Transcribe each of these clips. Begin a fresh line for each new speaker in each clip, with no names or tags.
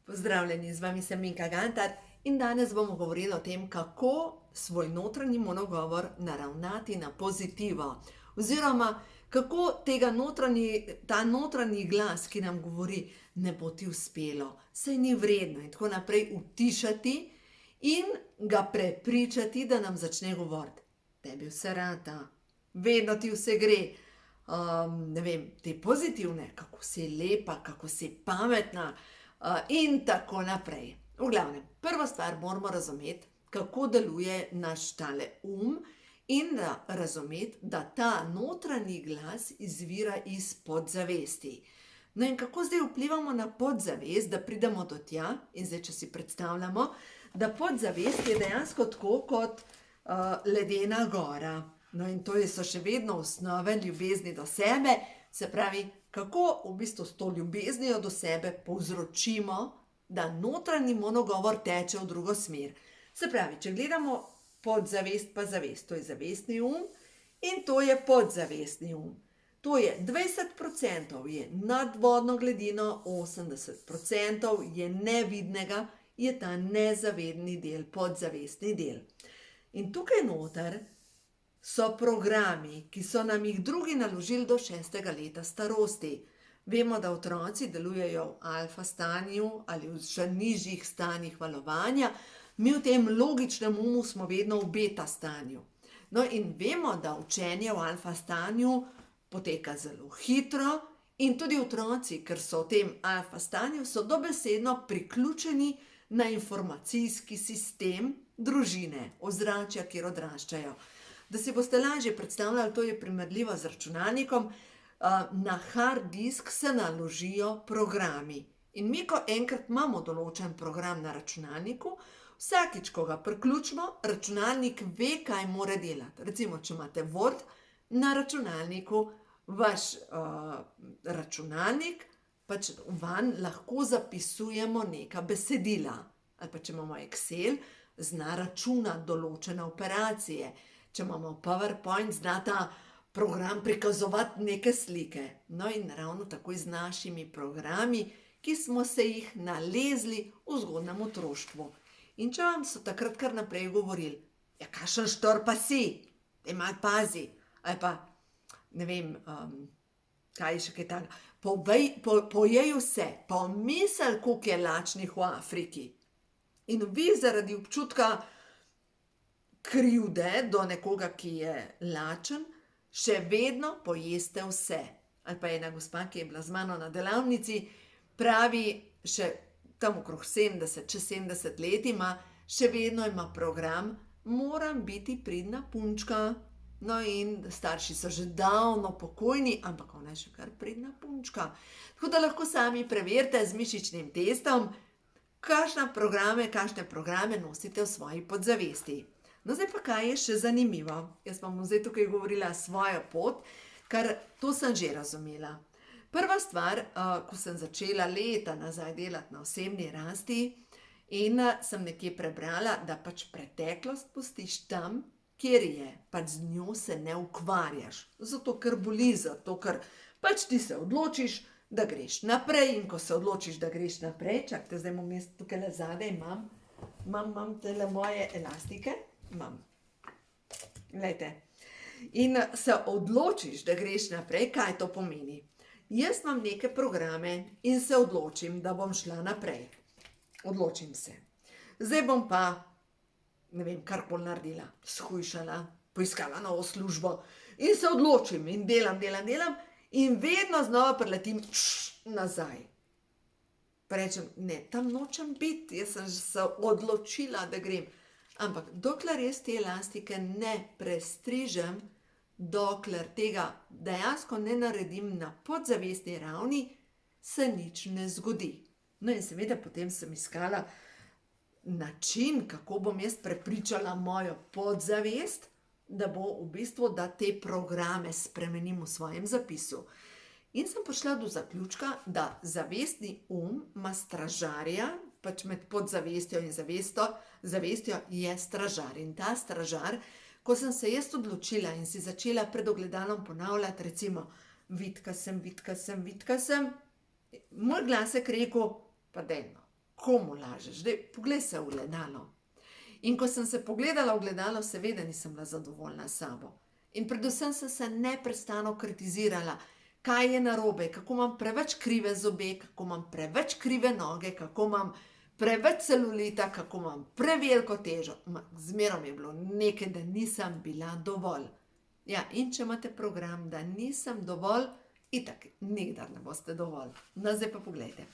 Pozdravljeni, z vami sem Minka Gantar in danes bomo govorili o tem, kako svoj notranji monogovor naravnati na pozitivo. Oziroma, kako ta notranji glas, ki nam govori, ne bo ti uspelo, saj ni vredno in tako naprej, utišati in ga prepričati, da nam začne govoriti. Tebi vse rata, vedno ti vse gre. Ne vem, te pozitivne, kako si lepa, kako si pametna, in tako naprej. V glavnem, prva stvar moramo razumeti, kako deluje naš tale in da razumeti, da ta notranji glas izvira iz podzavesti. No in kako zdaj vplivamo na podzavest, da pridemo do tja, in zdaj, če si predstavljamo, da podzavest je dejansko tako kot ledena gora. No in to so še vedno osnove ljubezni do sebe, se pravi, kako v bistvu s to ljubeznijo do sebe povzročimo, da notranji monogovor teče v drugo smer. Se pravi, če gledamo podzavest pa zavest, to je zavestni in to je podzavestni To je 20% je nad vodno gladino, 80% je nevidnega, je ta nezavedni del, podzavestni del. In tukaj noter so programi, ki so nam jih drugi naložili do 6. leta starosti. Vemo, da otroci delujejo v alfa stanju ali v še nižjih stanjih valovanja, mi v tem logičnem smo vedno v beta stanju. No in vemo, da učenje v alfa stanju poteka zelo hitro in tudi otroci, ker so v tem alfa stanju, so dobesedno priključeni na informacijski sistem družine, ozračja, kjer odraščajo. Da si boste lažje predstavljali, to je primerljivo z računalnikom, na hard disk se naložijo programi. In mi, ko enkrat imamo določen program na računalniku, vsakič, ko ga priključimo, računalnik ve, kaj mora delati. Recimo, če imate Word na računalniku, vaš računalnik, pač vanj lahko zapisujemo neka besedila. Ali pa če imamo Excel, zna računati določene operacije. Če imamo PowerPoint, zna ta program prikazovati neke slike. No in ravno tako z našimi programi, ki smo se jih nalezli v zgodnjem otroštvu. In če vam so takrat kar naprej govorili, ja, kakšen štor pa si, te malo pazi, ali pa, ne vem, kaj je še kaj takega, pojej vse, pomisel, koliko je lačnih v Afriki. In vi zaradi občutka krivde do nekoga, ki je lačen, še vedno pojeste vse. Ali pa ena gospa, ki je bila z mano na delavnici, pravi, še tam okrog 70, čez 70 let ima, še vedno ima program, moram biti pridna punčka. No in starši so že davno pokojni, ampak ona je še kar pridna punčka. Tako da lahko sami preverite z mišičnim testom, kakšne programe nosite v svoji podzavesti. No zdaj pa kaj je še zanimivo. Jaz vam bom zdaj tukaj govorila svojo pot, ker to sem že razumela. Prva stvar, ko sem začela leta nazaj delati na osebni rasti in sem nekje prebrala, da pač preteklost pustiš tam, kjer je, pač z njo se ne ukvarjaš. Zato, ker boli, zato, ker pač ti se odločiš, da greš naprej in ko se odločiš, da greš naprej, čakajte, zdaj bom jaz tukaj le zadaj, imam tele moje elastike, imam, glejte, in se odločiš, da greš naprej, kaj to pomeni? Jaz imam neke programe in se odločim, da bom šla naprej. Odločim se. Zdaj bom pa, ne vem, karkoli naredila, shujšala, poiskala novo službo in se odločim in delam in vedno znova priletim nazaj. Pa rečem, ne, tam nočem biti, jaz sem se odločila, da grem. Ampak dokler jaz te elastike ne prestrižem, dokler tega dejansko ne naredim na podzavestni ravni, se nič ne zgodi. No in seveda potem sem iskala način, kako bom jaz prepričala mojo podzavest, da bo v bistvu, da te programe spremenim v svojem zapisu. In sem prišla do zaključka, da zavestni ima stražarja, pač med podzavestjo in zavestjo je stražar. In ta stražar, ko sem se jaz odločila in si začela pred ogledalom ponavljati, recimo, vitka sem, moj glasek rekel, pa dajno, komu lažeš? Daj, poglej se v ogledalo. In ko sem se pogledala v ogledalo, seveda nisem bila zadovoljna s sabo. In predvsem sem se neprestano kritizirala, kaj je narobe, kako imam preveč krive zobe, kako imam preveč krive noge, kako imam preveč celulita, kako imam preveliko težo. Zmerom je bilo nekaj, da nisem bila dovolj. Ja, in če imate program, da nisem dovolj, itak nikdar ne boste dovolj. No, zdaj pa poglejte.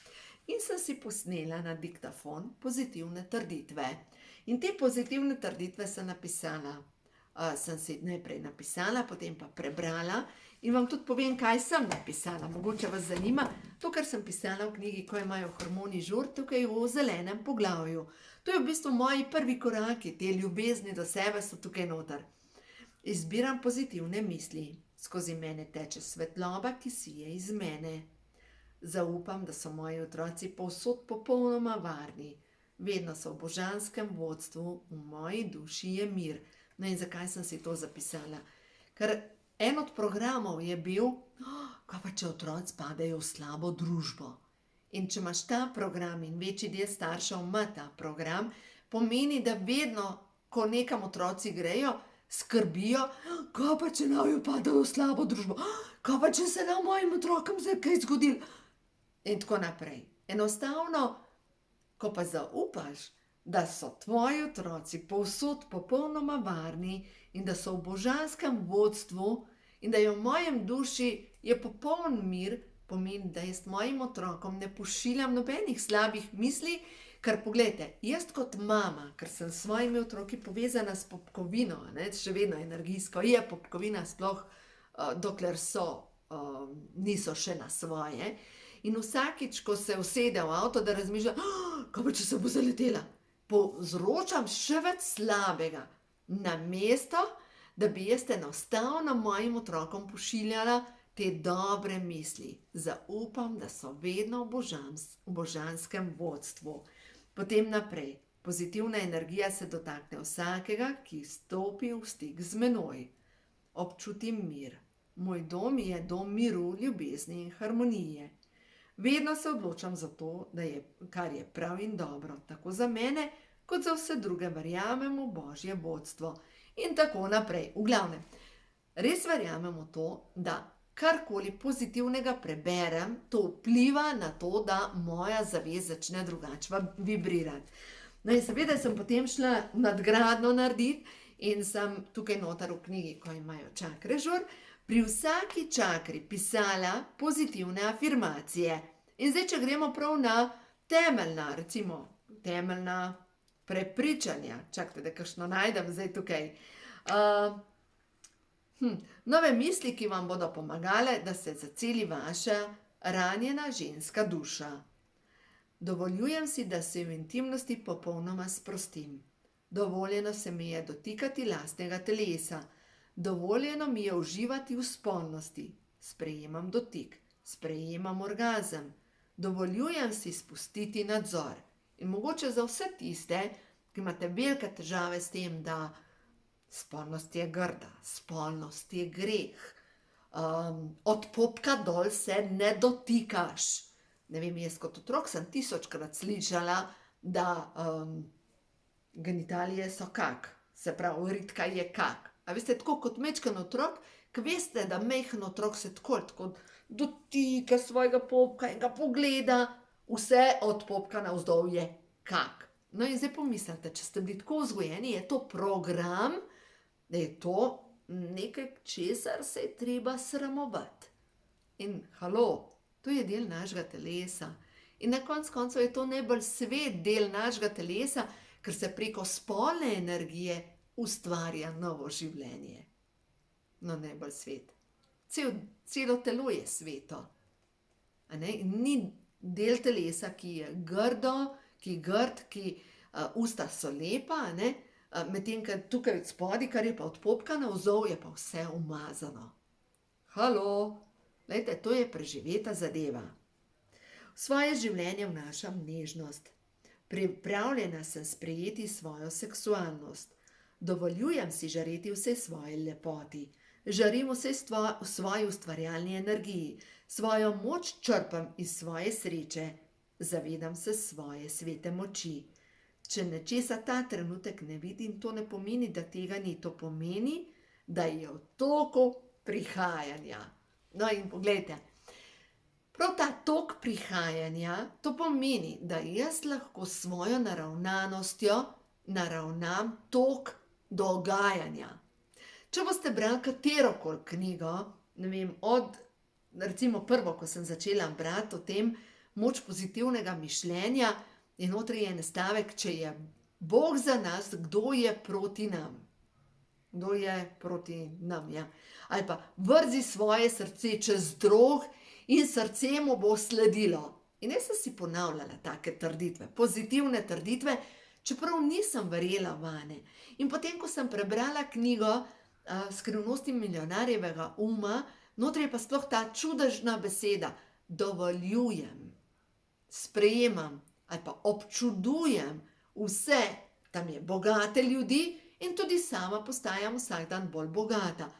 In sem si posnela na diktafon pozitivne trditve. In te pozitivne trditve sem napisala. Sem si najprej napisala, potem pa prebrala in vam tudi povem, kaj sem napisala. Mogoče vas zanima to, kar sem pisala v knjigi Ko imajo hormoni žur, tukaj v zelenem poglavju. To je v bistvu moji prvi koraki, te ljubezni do sebe so tukaj noter. Izbiram pozitivne misli. Skozi mene teče svetloba, ki sije iz mene. Zaupam, da so moji otroci povsod popolnoma varni. Vedno so v božanskem vodstvu, v moji duši je mir. No in zakaj sem si to zapisala? Ker en od programov je bil, kaj pa če otroci padejo v slabo družbo. In če imaš ta program in večji del staršev ima ta program, pomeni, da vedno, ko nekam otroci grejo, skrbijo, kaj pa če naju padejo v slabo družbo, kaj pa če se nam mojim otrokom zdaj kaj zgodilo. In tako naprej. Enostavno, ko pa zaupaš, da so tvoji otroci povsod popolnoma varni in da so v božanskem vodstvu in da je v mojem duši je popoln mir, pomeni, da jaz mojim otrokom ne pošiljam nobenih slabih misli, ker poglejte, jaz kot mama, ker sem s svojimi otroki povezana s popkovino, še vedno energijsko, je popkovina sploh, dokler niso še na svoje. In vsakič, ko se usede v avto, da razmišlja, kaj pa če se bo zaletela, povzročam še več slabega, namesto, da bi jaz enostavno mojim otrokom pošiljala te dobre misli. Zaupam, da so vedno v božanskem vodstvu. Potem naprej, pozitivna energija se dotakne vsakega, ki stopi v stik z menoj. Občutim mir. Moj dom je dom miru, ljubezni in harmonije. Vedno se odločam za to, kar je prav in dobro, tako za mene, kot za vse druge, verjamem v božje vodstvo. In tako naprej. V glavnem, res verjamem v to, da karkoli pozitivnega preberem, to vpliva na to, da moja zavest začne drugače vibrirati. No in seveda sem potem šla nadgradnjo narediti in sem tukaj noter v knjigi, Ko imajo čakre žur, pri vsaki čakri pisala pozitivne afirmacije. In zdaj, če gremo prav na temeljna prepričanja, čakajte, da kakšno najdem zdaj tukaj. Nove misli, ki vam bodo pomagale, da se zaceli vaša ranjena ženska duša. Dovoljujem si, da se v intimnosti popolnoma sprostim. Dovoljeno se mi je dotikati lastnega telesa. Dovoljeno mi je uživati v spolnosti. Sprejemam dotik, sprejemam orgazem. Dovoljujem si spustiti nadzor. In mogoče za vse tiste, ki imate velike težave s tem, da spolnost je grda, spolnost je greh, od popka dol se ne dotikaš. Ne vem, jaz kot otrok sem 1000-krat slišala, da genitalije so kak, se pravi, ritka je kak. A veste, tako kot majčken otrok, ki veste, da majhen otrok se tako dotika svojega popka in ga pogleda, vse od popka navzdol je kak. No in zdaj pomislite, če ste bili tako vzgojeni, je to program, da je to nekaj, česar se je treba sramovati. In halo, to je del našega telesa. In na koncu koncev je to najbolj svet del našega telesa, ker se preko spolne energije ustvarja novo življenje. No, najbolj svet. Celo telo je sveto. Ni del telesa, ki je grdo, ki je grd, usta so lepa, medtem, ker tukaj od spodaj, kar je pa od popka navzdol, je pa vse umazano. Halo, glejte, to je preživeta zadeva. V svoje življenje vnašam nežnost. Pripravljena sem sprejeti svojo seksualnost. Dovoljujem si žareti vse svoje lepoti. Žarim vse v svoji ustvarjalni energiji. Svojo moč črpam iz svoje sreče. Zavedam se svoje svete moči. Če nečesa ta trenutek ne vidim, to ne pomeni, da tega ni. To pomeni, da je v toku prihajanja. No in poglejte, prav ta tok prihajanja, to pomeni, da jaz lahko s svojo naravnanostjo naravnam tok dogajanja. Če boste brali katerokoli knjigo, ne vem, recimo prvo, ko sem začela brati o tem, moč pozitivnega mišljenja, in notri je en stavek, če je Bog za nas, kdo je proti nam? Kdo je proti nam, ja? Ali pa vrzi svoje srce čez drog in srce mu bo sledilo. In jaz sem si ponavljala take trditve, pozitivne trditve, čeprav nisem verjela vanje. In potem, ko sem prebrala knjigo Skrivnosti milijonarjevega uma, notri je pa sploh ta čudežna beseda, dovoljujem, sprejemam ali pa občudujem vse, tam je bogate ljudi in tudi sama postajam vsak dan bolj bogata.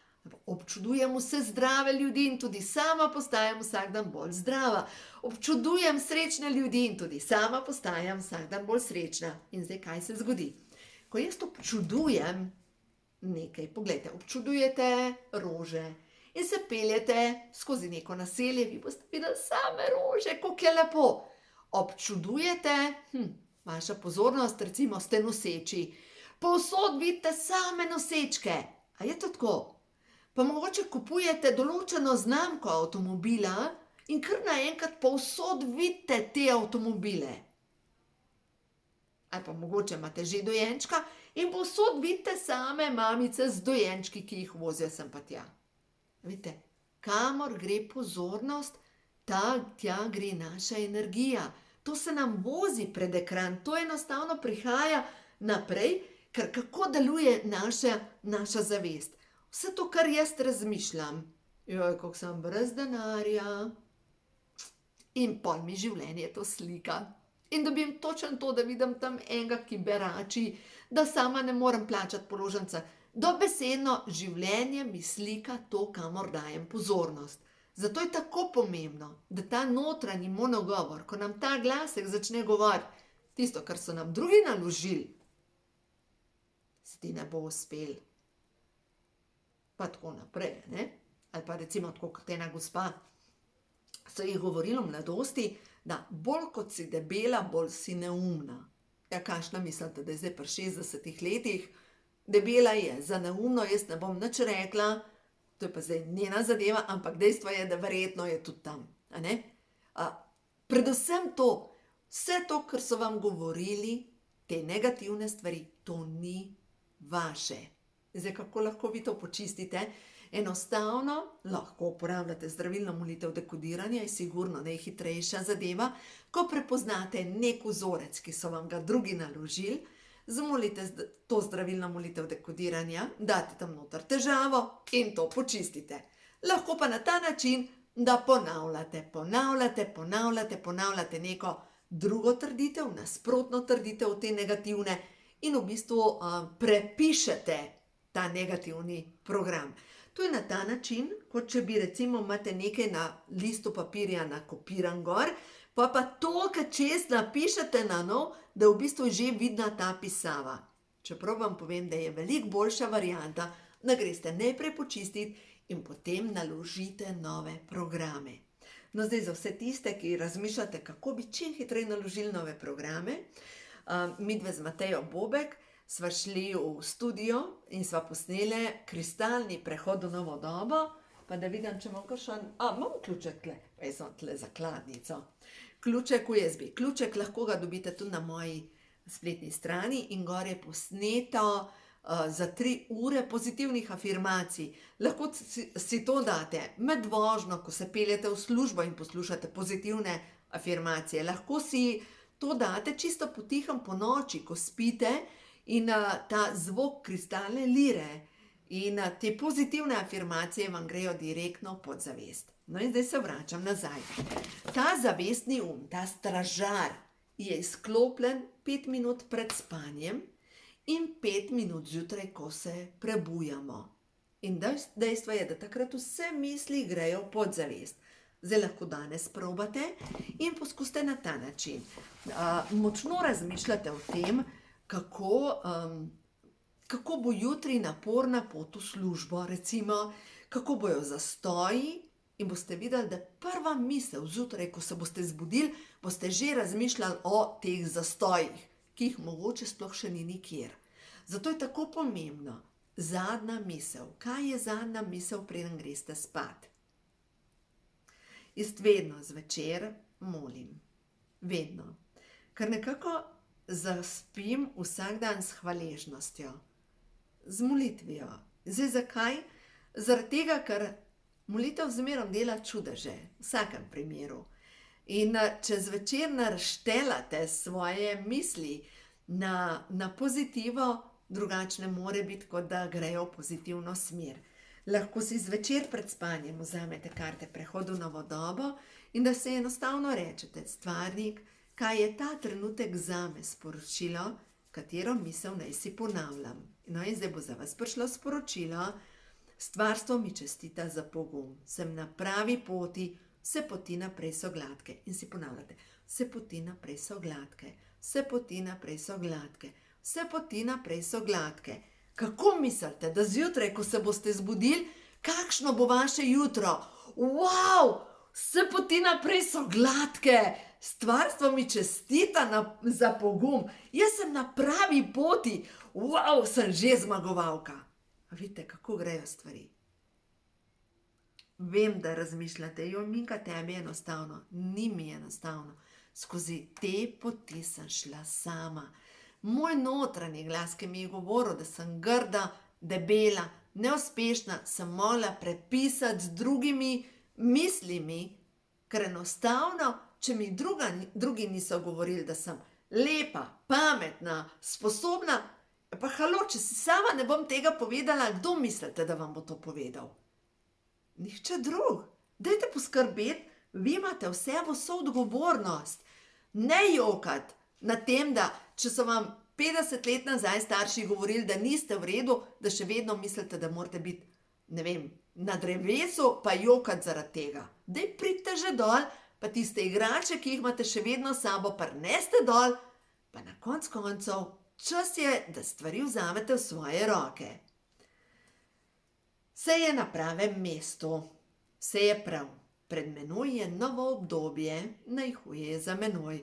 Občudujem vse zdrave ljudi in tudi sama postajam vsak dan bolj zdrava. Občudujem srečne ljudi in tudi sama postajam vsak dan bolj srečna. In zdaj, kaj se zgodi? Ko jaz občudujem nekaj, poglejte, občudujete rože in se peljete skozi neko naselje, vi boste videli same rože, kako je lepo. Občudujete, vaša pozornost, recimo ste noseči, povsod vidite same nosečke. A je to tako? Pa mogoče kupujete določeno znamko avtomobila in kar naenkrat povsod vidite te avtomobile. Ali pa mogoče imate že dojenčka in povsod vidite same mamice z dojenčki, ki jih vozijo sem pa tja. Vidite, kamor gre pozornost, tja gre naša energija. To se nam vozi pred ekran, to enostavno prihaja naprej, ker kako deluje naša zavest. Vse to, kar jaz razmišljam, kako sem brez denarja, in pol mi življenje to slika. In dobim točno to, da vidim tam enega, ki berači, da sama ne morem plačati položnice. Dobesedno življenje mi slika to, kamor dajem pozornost. Zato je tako pomembno, da ta notranji monogovor, ko nam ta glasek začne govoriti, tisto, kar so nam drugi naložili, se ti ne bo uspel. Pa tako naprej, ne? Ali pa recimo tako kot ena gospa, so jih govorili v mladosti, da bolj kot si debela, bolj si neumna. Ja, kakšna mislite, da je zdaj pri 60 letih? Debela je, za neumno jaz ne bom nič rekla, to je pa zdaj njena zadeva, ampak dejstvo je, da verjetno je tudi tam. A ne? Predvsem to, vse to, kar so vam govorili, te negativne stvari, to ni vaše. Zdaj, kako lahko vi to počistite? Enostavno lahko uporabljate zdravilno molitev dekodiranja, je sigurno najhitrejša zadeva. Ko prepoznate nek vzorec, ki so vam ga drugi naložili, zamolite to zdravilno molitev dekodiranja, date tam noter težavo in to počistite. Lahko pa na ta način, da ponavljate neko drugo trditev, nasprotno trditev te negativne in v bistvu prepišete ta negativni program. To je na ta način, kot če bi recimo imate nekaj na listu papirja nakopiran gor, pa toliko čez napišete na nov, da v bistvu že vidna ta pisava. Čeprav vam povem, da je veliko boljša varianta, da greste najprej počistiti in potem naložite nove programe. No zdaj za vse tiste, ki razmišljate, kako bi čim hitreje naložili nove programe, midve z Matejo Bobek sva šli v studio in sva posnele kristalni prehod v novo dobo, pa da vidim, če imam kakšen, imam ključek tle, pa jaz sem tle zakladnico. Ključek USB, ključek lahko ga dobite tudi na moji spletni strani in gor je posneto za 3 ure pozitivnih afirmacij. Lahko si to date med vožnjo, ko se peljete v službo in poslušate pozitivne afirmacije. Lahko si to date čisto potihem po noči, ko spite, in ta zvok kristalne lire in te pozitivne afirmacije vam grejo direktno pod zavest. No in zdaj se vračam nazaj. Ta zavestni ta stražar je izklopljen 5 minut pred spanjem in 5 minut zjutraj, ko se prebujamo. In dejstvo je, da takrat vse misli grejo pod zavest. Zdaj lahko danes probate in poskusite na ta način. Močno razmišljate o tem, kako bo jutri naporna pot v službo, recimo, kako bojo zastoji, in boste videli, da prva misel zjutraj, ko se boste zbudili, boste že razmišljali o teh zastojih, ki jih mogoče sploh še ni nikjer. Zato je tako pomembno, zadnja misel. Kaj je zadnja misel, preden greste spat? Jaz vedno zvečer molim. Vedno. Ker nekako zaspim vsak dan s hvaležnostjo. Z molitvijo. Zdaj zakaj? Zaradi tega, ker molitev zmerom dela čudeže. V vsakem primeru. In če zvečer naštelate svoje misli na pozitivo, drugače ne more biti, kot da grejo v pozitivno smer. Lahko si zvečer pred spanjem vzamete karte prehodu v novo dobo in da se enostavno rečete, stvarnik, kaj je ta trenutek zame sporočilo, katero misel naj si ponavljam. No in zdaj bo za vas prišlo sporočilo, stvarstvo mi čestita za pogum, sem na pravi poti, vse poti naprej so gladke. In si ponavljate, vse poti naprej so gladke, vse poti naprej so gladke, vse poti naprej so gladke. Kako mislite, da zjutraj, ko se boste zbudili, kakšno bo vaše jutro? Wow, vse poti naprej so gladke, stvarstvo mi čestita za pogum, jaz sem na pravi poti, wow, sem že zmagovalka. A vidite, kako grejo stvari? Vem, da razmišljate, jo Minka, tebi je enostavno, ni mi enostavno. Skozi te poti sem šla sama. Moj notranji glas, ki mi je govoril, da sem grda, debela, neuspešna, sem mogla prepisati z drugimi mislimi, ker enostavno, če mi drugi niso govorili, da sem lepa, pametna, sposobna, pa halo, če si sama ne bom tega povedala, kdo mislite, da vam bo to povedal? Nihče drug. Dajte poskrbeti, vi imate vse vso odgovornost. Ne jokati na tem, da če so vam 50 let nazaj starši govorili, da niste v redu, da še vedno mislite, da morate biti, ne vem, na drevesu, pa jokati zaradi tega. Daj pridite že dol, pa tiste igrače, ki jih imate še vedno s sabo, prneste dol, pa na konec koncev čas je, da stvari vzamete v svoje roke. Vse je na pravem mestu, vse je prav. Pred menoj je novo obdobje, najhuje je za menoj.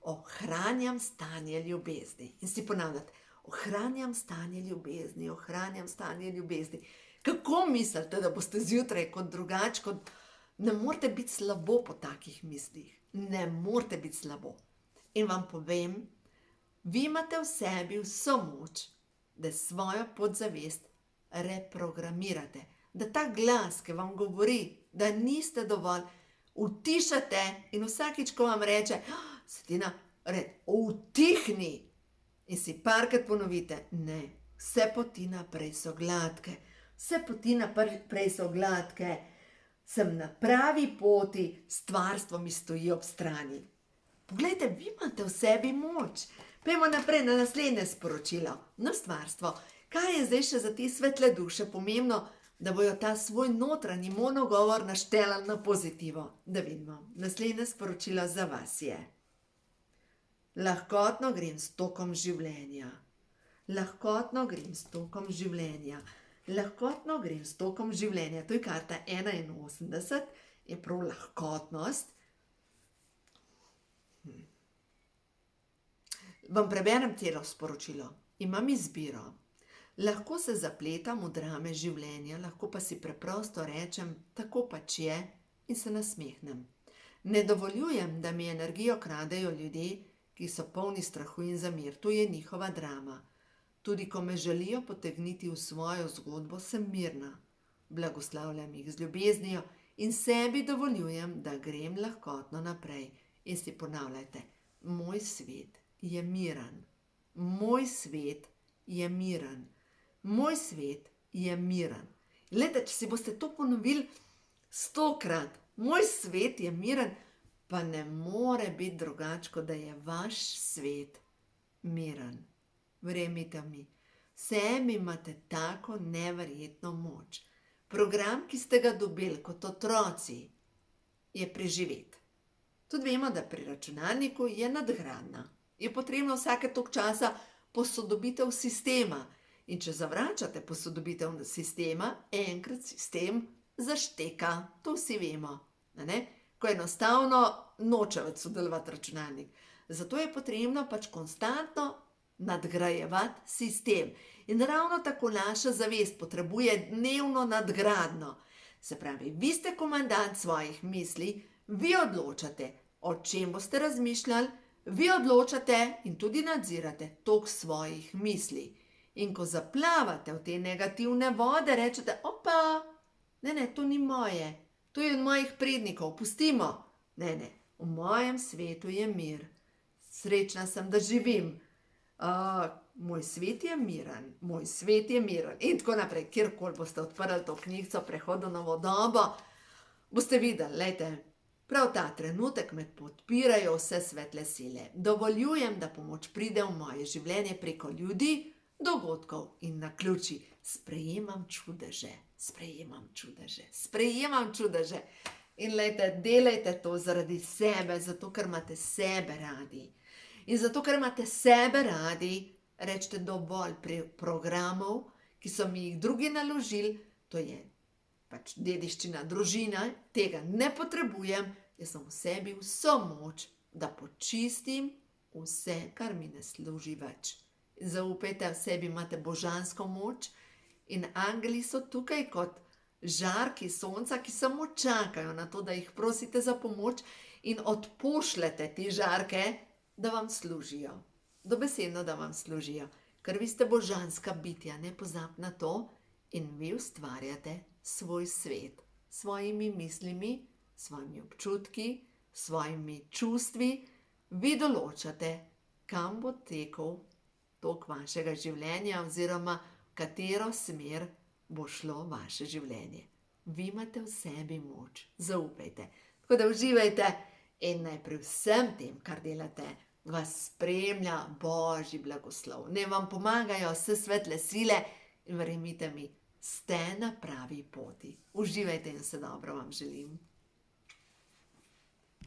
Ohranjam stanje ljubezni. In si ponavljate, ohranjam stanje ljubezni, ohranjam stanje ljubezni. Kako mislite, da boste zjutraj kot drugač, kot ne morete biti slabo po takih mislih. Ne morete biti slabo. In vam povem, vi imate v sebi vso moč, da svojo podzavest reprogramirate. Da ta glas, ki vam govori, da niste dovolj, utišate in vsakič, ko vam reče, Svetina, utihni. In si parkrat ponovite, ne, vse poti naprej so gladke, vse poti naprej so gladke, sem na pravi poti, stvarstvo mi stoji ob strani. Poglejte, vi imate v sebi moč. Pejmo naprej na naslednje sporočilo. No, stvarstvo, kaj je zdaj še za te svetle duše pomembno, da bojo ta svoj notranji monogovor naštelali na pozitivo? Da vidimo, naslednje sporočilo za vas je. Lahkotno grem s tokom življenja. Lahkotno grem s tokom življenja. Lahkotno grem s tokom življenja. To je karta 81, je prav lahkotnost. Vam preberem celo sporočilo. Imam izbiro. Lahko se zapletam v drame življenja, lahko pa si preprosto rečem, tako pač je, in se nasmehnem. Ne dovoljujem, da mi energijo kradejo ljudje, ki so polni strahu in zamir. To je njihova drama. Tudi ko me želijo potegniti v svojo zgodbo, sem mirna. Blagoslavljam jih z ljubeznijo in sebi dovoljujem, da grem lahkotno naprej. In si ponavljajte, moj svet je miren. Moj svet je miren. Moj svet je miren. Glejte, če si boste to ponovili 100-krat, moj svet je miren, pa ne more biti drugače, kot da je vaš svet miren. Verjemite mi, vsemi imate tako neverjetno moč. Program, ki ste ga dobili kot otroci, je preživeti. Tudi vemo, da pri računalniku je nadgradnja. Je potrebno vsake toliko časa posodobitev sistema. In če zavračate posodobitev sistema, enkrat sistem zašteka. To vsi vemo. Ko enostavno noče več sodelovati računalnik. Zato je potrebno pač konstantno nadgrajevati sistem. In ravno tako naša zavest potrebuje dnevno nadgradnjo. Se pravi, vi ste komandant svojih misli, vi odločate, o čem boste razmišljali, vi odločate in tudi nadzirate tok svojih misli. In ko zaplavate v te negativne vode, rečete, opa, ne, to ni moje, to je od mojih prednikov, pustimo. Ne, v mojem svetu je mir. Srečna sem, da živim. Moj svet je miren, moj svet je miren. In tako naprej, kjerkoli boste odprli to knjigico Prehod v novo dobo, boste videli, lejte, prav ta trenutek me podpirajo vse svetle sile. Dovoljujem, da pomoč pride v moje življenje preko ljudi, dogodkov in naključij. Sprejemam čudeže, sprejemam čudeže, sprejemam čudeže. In lejte, delajte to zaradi sebe, zato ker imate sebe radi. In zato ker imate sebe radi, rečete dovolj programov, ki so mi jih drugi naložili, to je pač dediščina družina, tega ne potrebujem, jaz sem v sebi vso moč, da počistim vse, kar mi ne služi več. Zaupajte, v sebi imate božansko moč in angeli so tukaj kot žarki sonca, ki samo čakajo na to, da jih prosite za pomoč in odpošljete te žarke, da vam služijo. Dobesedno, da vam služijo. Ker vi ste božanska bitja, ne pozabite na to, in vi ustvarjate svoj svet s svojimi mislimi, svojimi občutki, svojimi čustvi. Vi določate, kam bo tekel tok vašega življenja oziroma v katero smer bo šlo vaše življenje. Vi imate v sebi moč, zaupajte. Tako da uživajte in naj pri vsem tem, kar delate, vas spremlja Božji blagoslov. Naj vam pomagajo vse svetle sile in verjemite mi, ste na pravi poti. Uživajte in vse dobro vam želim.